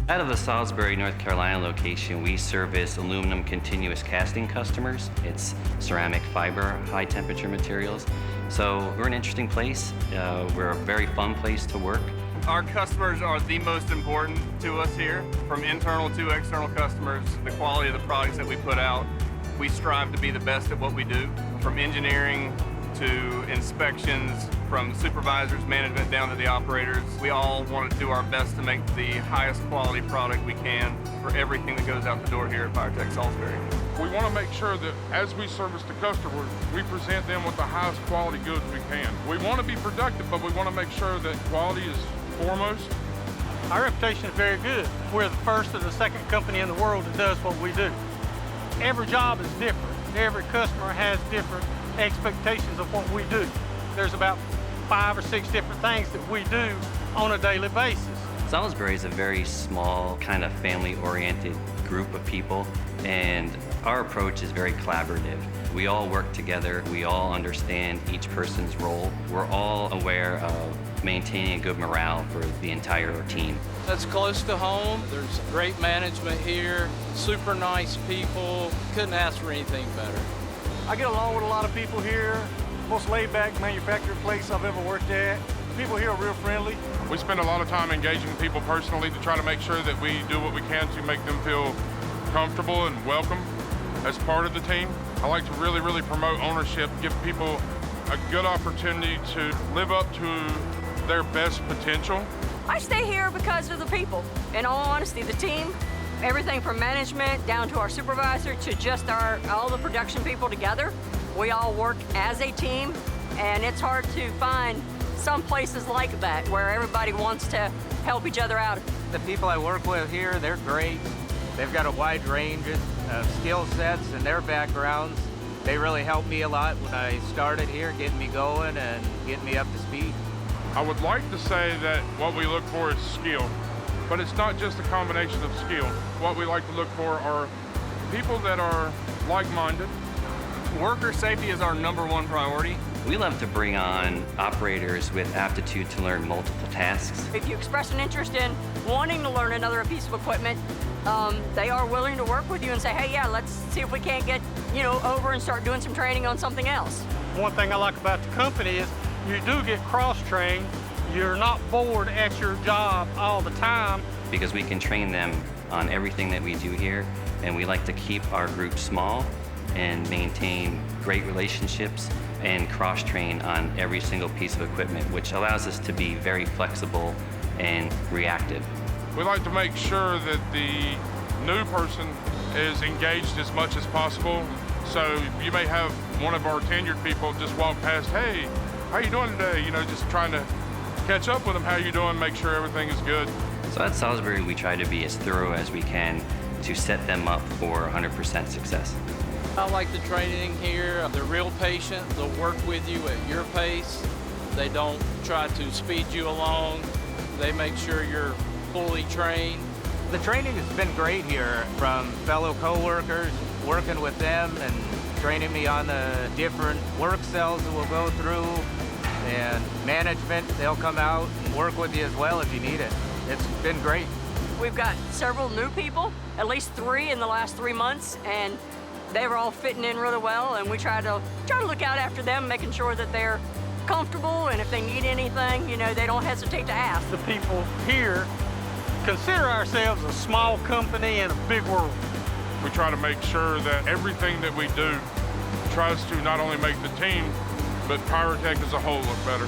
Out of the Salisbury, North Carolina location, we service aluminum continuous casting customers. It's ceramic fiber, high temperature materials. So we're an interesting place. We're a very fun place to work. Our customers are the most important to us here. From internal to external customers, the quality of the products that we put out, we strive to be the best at what we do. From engineering to inspections, from supervisors, management, down to the operators, we all want to do our best to make the highest quality product we can for everything that goes out the door here at Pyrotek Salisbury. We want to make sure that as we service the customer, we present them with the highest quality goods we can. We want to be productive, but we want to make sure that quality is foremost. Our reputation is very good. We're the first or the second company in the world that does what we do. Every job is different. Every customer has different expectations of what we do. There's about 5 or 6 different things that we do on a daily basis. Salisbury is a very small, kind of family-oriented group of people, and our approach is very collaborative. We all work together. We all understand each person's role. We're all aware of maintaining a good morale for the entire team. It's close to home. There's great management here, super nice people. Couldn't ask for anything better. I get along with a lot of people here. Most laid-back manufacturing place I've ever worked at. People here are real friendly. We spend a lot of time engaging people personally to try to make sure that we do what we can to make them feel comfortable and welcome as part of the team. I like to really promote ownership, give people a good opportunity to live up to their best potential. I stay here because of the people. In all honesty, the team, everything from management down to our supervisor to just all the production people together. We all work as a team, and it's hard to find some places like that where everybody wants to help each other out. The people I work with here, they're great. They've got a wide range of skill sets and their backgrounds. They really helped me a lot when I started here, getting me going and getting me up to speed. I would like to say that what we look for is skill, but it's not just a combination of skill. What we like to look for are people that are like-minded. Worker safety is our #1 priority. We love to bring on operators with aptitude to learn multiple tasks. If you express an interest in wanting to learn another piece of equipment, they are willing to work with you and say, hey, yeah, let's see if we can't get, over and start doing some training on something else. One thing I like about the company is you do get cross-trained. You're not bored at your job all the time. Because we can train them on everything that we do here, and we like to keep our group small and maintain great relationships and cross-train on every single piece of equipment, which allows us to be very flexible and reactive. We like to make sure that the new person is engaged as much as possible. So you may have one of our tenured people just walk past, hey, how you doing today? Just trying to catch up with them, how you doing, make sure everything is good. So at Salisbury, we try to be as thorough as we can to set them up for 100% success. I like the training here. They're real patient. They'll work with you at your pace. They don't try to speed you along. They make sure you're fully trained. The training has been great here, from fellow co-workers, working with them and training me on the different work cells that we'll go through, and management, they'll come out and work with you as well if you need it. It's been great. We've got several new people, at least 3 in the last 3 months, and they were all fitting in really well, and we try to look out after them, making sure that they're comfortable, and if they need anything, they don't hesitate to ask. The people here consider ourselves a small company in a big world. We try to make sure that everything that we do tries to not only make the team, but Pyrotek as a whole look better.